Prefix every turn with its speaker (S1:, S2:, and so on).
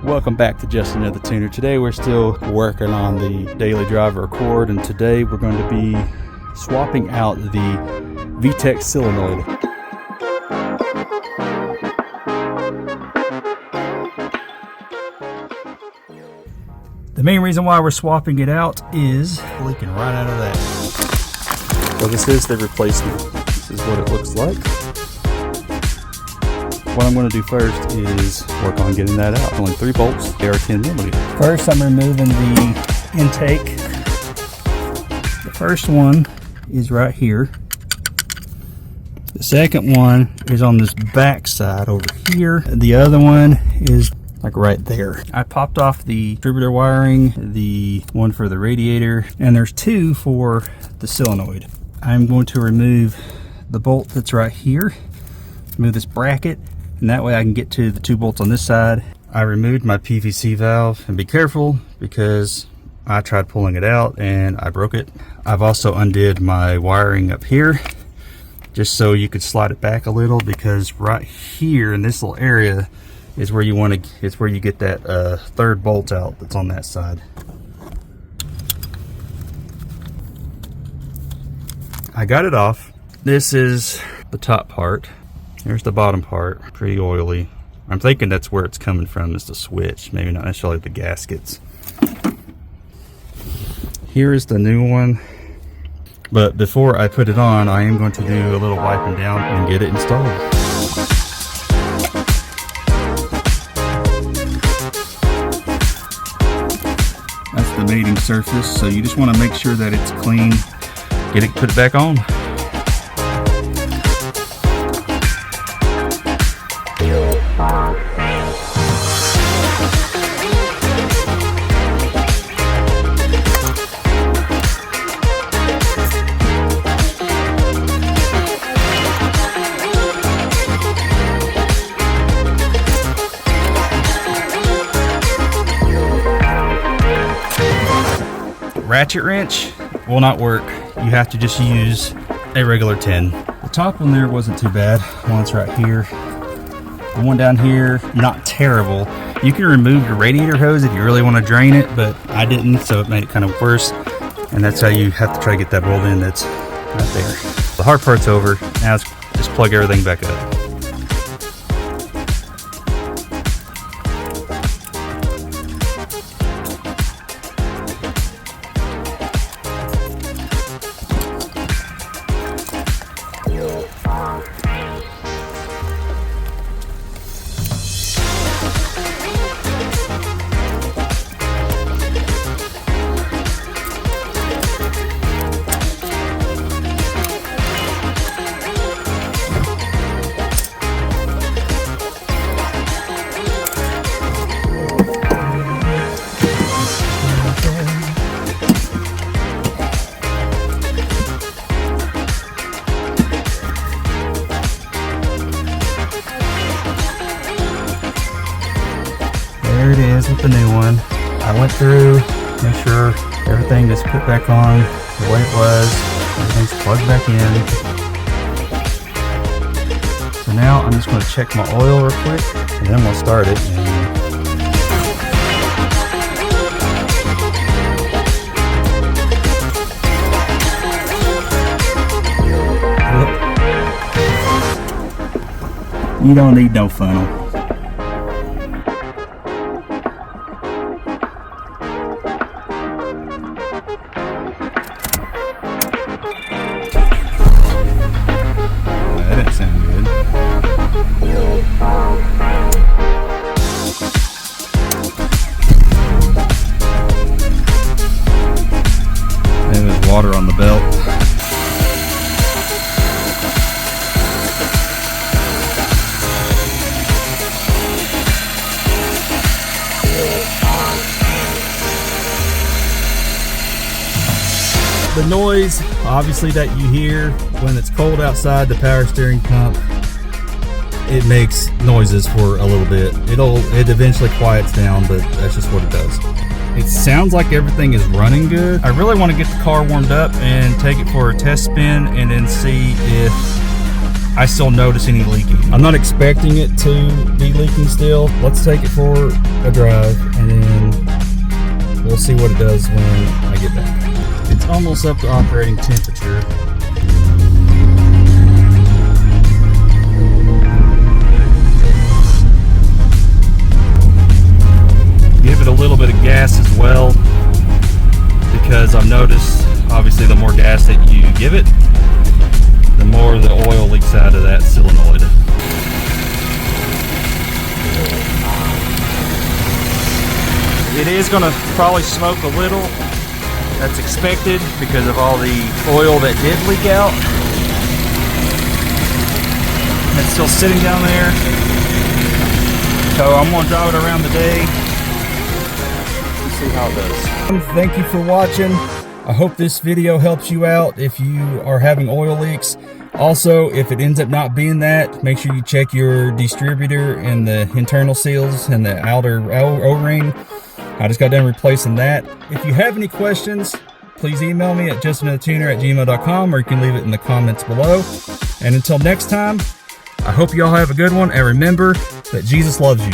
S1: Welcome back to Just Another Tuner. Today we're still working on the daily driver Accord, and today we're going to be swapping out the VTEC Solenoid. The main reason why we're swapping it out is leaking right out of that. So this is the replacement. This is what it looks like. What I'm going to do first is work on getting that out. Only 3 bolts, they are 10mm. First, I'm removing the intake. The first one is right here. The second one is on this back side over here. The other one is like right there. I popped off the distributor wiring, the one for the radiator, and there's 2 for the solenoid. I'm going to remove the bolt that's right here, remove this bracket, and that way I can get to the 2 bolts on this side. I removed my PVC valve, and be careful because I tried pulling it out and I broke it. I've also undid my wiring up here just so you could slide it back a little, because right here in this little area is where you want to, it's where you get that 3rd bolt out that's on that side. I got it off. This is the top part. Here's the bottom part, pretty oily. I'm thinking that's where it's coming from, is the switch, maybe not necessarily the gaskets. Here is the new one. But before I put it on, I am going to do a little wiping down and get it installed. That's the mating surface, so you just want to make sure that it's clean. Get it, put it back on. Ratchet wrench will not work. You have to just use a regular 10. The top one there wasn't too bad. One's right here. The one down here, not terrible. You can remove your radiator hose if you really want to drain it, but I didn't, so it made it kind of worse. And that's how you have to try to get that bolt in that's right there. The hard part's over. Now let's just plug everything back up. There it is with the new one. I went through, make sure everything is put back on the way it was. Everything's plugged back in. So now I'm just going to check my oil real quick, and then we'll start it. You don't need no funnel. Water on the belt. The noise, obviously, that you hear when it's cold outside the power steering pump, it makes noises for a little bit. It eventually quiets down, but that's just what it does. It sounds like everything is running good. I really want to get the car warmed up and take it for a test spin and then see if I still notice any leaking. I'm not expecting it to be leaking still. Let's take it for a drive and then we'll see what it does when I get back. It's almost up to operating temperature. Give it a little bit of gas as well, because I've noticed obviously the more gas that you give it, the more the oil leaks out of that solenoid. It is going to probably smoke a little. That's expected because of all the oil that did leak out. It's still sitting down there. So I'm going to drive it around the day. See how it does. Thank you for watching. I hope this video helps you out if you are having oil leaks. Also, if it ends up not being that, make sure you check your distributor and the internal seals and the outer O-ring. I just got done replacing that. If you have any questions, please email me at justinthetuner@gmail.com, or you can leave it in the comments below. And until next time, I hope you all have a good one, and remember that Jesus loves you.